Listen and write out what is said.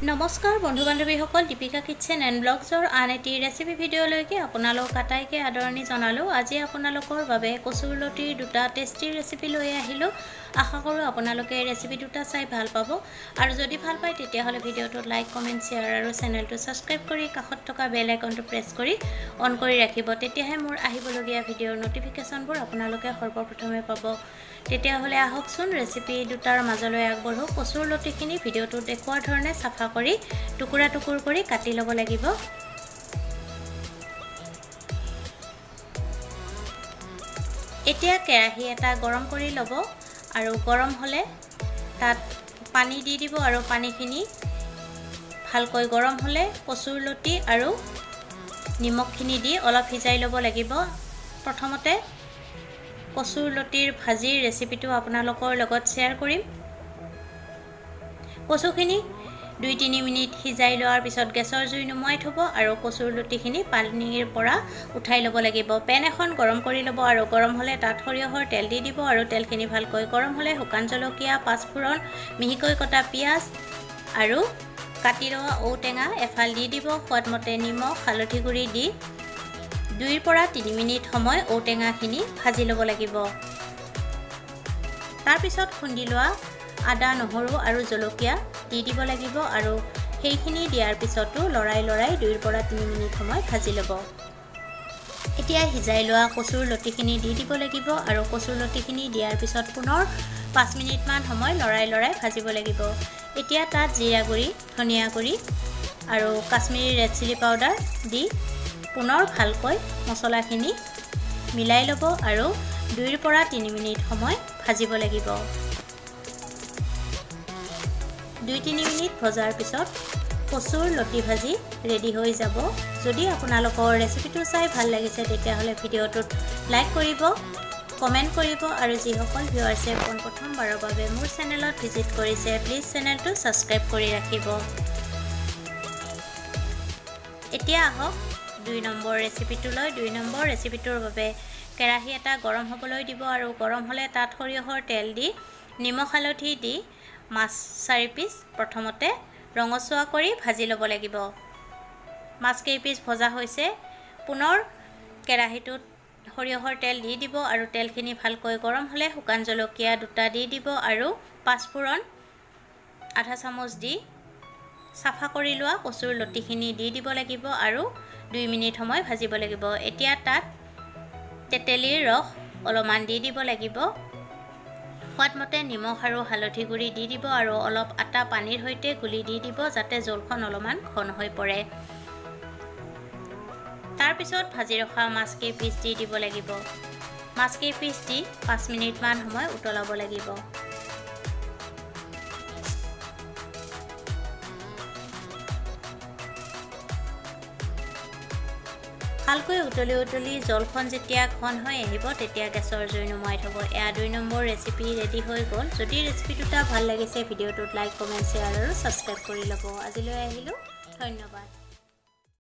नमस्कार बंधु बान्धवीসকল Deepika kitchen and ब्लग्सर आन एटी रेसिपि भिडिओলৈকে আপোনালোক আটাইকে আদৰণি জনালো। আজি আপোনালোকৰ বাবে কচুৰ লতিৰ দুটা টেষ্টি ৰেচিপি লৈ আহিলো। আশা কৰো আপোনালোকে ৰেচিপি দুটা চাই ভাল পাব আৰু যদি ভাল পায় তেতিয়া হলে ভিডিওটো লাইক কমেন্ট শেয়াৰ আৰু চেনেলটো সাবস্ক্ৰাইব কৰি কাষত থকা বেল আইকনটো প্ৰেছ কৰি অন কৰি ৰাখিব। তেতিয়াহে মোৰ আহিবলগীয়া ভিডিওৰ নটিফিকেশনবোৰ আপোনালোকে সৰ্বপ্ৰথমে পাব। তেতিয়া হলে আহকচোন ৰেচিপি দুটাৰ মাজলৈ আগবঢ়ো। কচুৰ লতিখিনি ভিডিওটো দেখুৱাৰ ধৰণে সাফা কৰি টুকুৰা টুকুৰ কৰি কাটি লব লাগিব। এতিয়া কেৰাহী এটা গৰম কৰি লব আৰু গৰম হলে তাত পানী দি দিব আৰু পানীখিনি ভালকৈ গৰম হলে কচুৰ লতি আৰু নিমখখিনি দি অলপ সিজাই লব লাগিব। প্ৰথমতে কচুৰ লতিৰ ভাজিৰ ৰেচিপিটো আপোনালোকৰ লগত শেয়াৰ কৰিম। কচুখিনি 2-3 মিনিট সিজাই লোৱাৰ পিছত গেছৰ জুই নুমাই থব আৰু কচুৰ লতিখিনি পানীৰ পৰা উঠাই লব লাগিব। পেন এখন গৰম কৰি লব আৰু গৰম হলে তাত সৰিয়হৰ তেল দি দিব আৰু তেলখিনি ভালকৈ গৰম হলে শুকান জলকীয়া, পাঁচফোৰণ, মিহিকৈ কটা পিয়াজ আৰু কাটি লোৱা ঔটেঙা এফাল দি দিব। সোৱাদমতে নিমখ, হালধি গুড়ি দি 2-3 মিনিট সময় ঔটেঙাখিনি ভাজি লব লাগিব। তাৰ পিছত খুন্দি লোৱা আদা, নহৰু আৰু জলকীয়া দি দিব লাগিব আৰু সেইখিনি দিয়াৰ পিছতো লৰাই 2-3 মিনিট সময় ভাজি লব। এতিয়া সিজাই লোৱা কচুৰ লতিখিনি দি দিব লাগিব আৰু কচুৰ লতিখিনি দিয়াৰ পিছত পুনৰ 5 মিনিট মান সময় লৰাই ভাজিব লাগিব। এতিয়া তাত জিৰা গুড়ি, ধনিয়া গুড়ি আৰু কাশ্মীৰী ৰেড চিলি পাউডাৰ দি পুনৰ ভালকৈ মছলাখিনি মিলাই লব আৰু 2-3 মিনিট সময় ভাজিব লাগিব। 2-3 মিনিট ভজাৰ পিছত কচুৰ লতি ভাজি ৰেডি হৈ যাব। যদি আপোনালোকৰ ৰেচিপিটো চাই ভাল লাগিছে তেতিয়া হলে ভিডিওটোত লাইক কৰিব, কমেন্ট কৰিব আৰু যিসকল ভিউৱাৰ্ছে প্ৰথমবাৰৰ বাবে মোৰ চেনেলত ভিজিট কৰিছে প্লিজ চেনেলটো সাবস্ক্ৰাইব কৰি ৰাখিব। এতিয়া আহক 2 নম্বৰ ৰেচিপিটোলৈ। 2 নম্বৰ ৰেচিপিটোৰ বাবে কেৰাহী এটা গৰম হ'বলৈ দিব আৰু গৰম হলে তাত সৰিয়হৰ তেল দি নিমখ হালধি দি মাছ 4 পিচ প্ৰথমতে ৰঙচুৱা কৰি ভাজি ল'ব লাগিব। মাছ কেই পিচ ভজা হৈছে পুনৰ কেৰাহীটোত সৰিয়হৰ তেল দি দিব আৰু তেলখিনি ভালকৈ গৰম হলে শুকান জলকীয়া 2টা দি দিব আৰু পাঁচফোৰণ আধা চামুচ দি সাফা কৰি লোৱা কচুৰ লতিখিনি দি দিব লাগিব আৰু 2 মিনিট সময় ভাজিব লাগিব। এতিয়া তাত তেতেলীৰ ৰস অলপমান দি দিব লাগিব। সোৱাদমতে নিমখ আৰু হালধি গুড়ি দি দিব আৰু অলপ আটা পানীৰ সৈতে গুলি দি দিব যাতে জলখন অলপমান ঘন হৈ পৰে। তাৰ পিছত ভাজি ৰখা মাছ কেই পিচ দি দিব লাগিব। মাছ কেই পিচ দি 5 মিনিট মান সময় উতলাব লাগিব। ভালকৈ উতলি জলখন যেতিয়া ঘন হৈ আহিব তেতিয়া গেছৰ জুই নুমাই থব। এয়া 2 নম্বৰ ৰেচিপি ৰেডি হৈ গ'ল। যদি ৰেচিপি দুটা ভাল লাগিছে ভিডিওটোত লাইক, কমেন্ট, শেয়াৰ আৰু সাবস্ক্ৰাইব কৰি ল'ব। আজিলৈ আহিলো, ধন্যবাদ।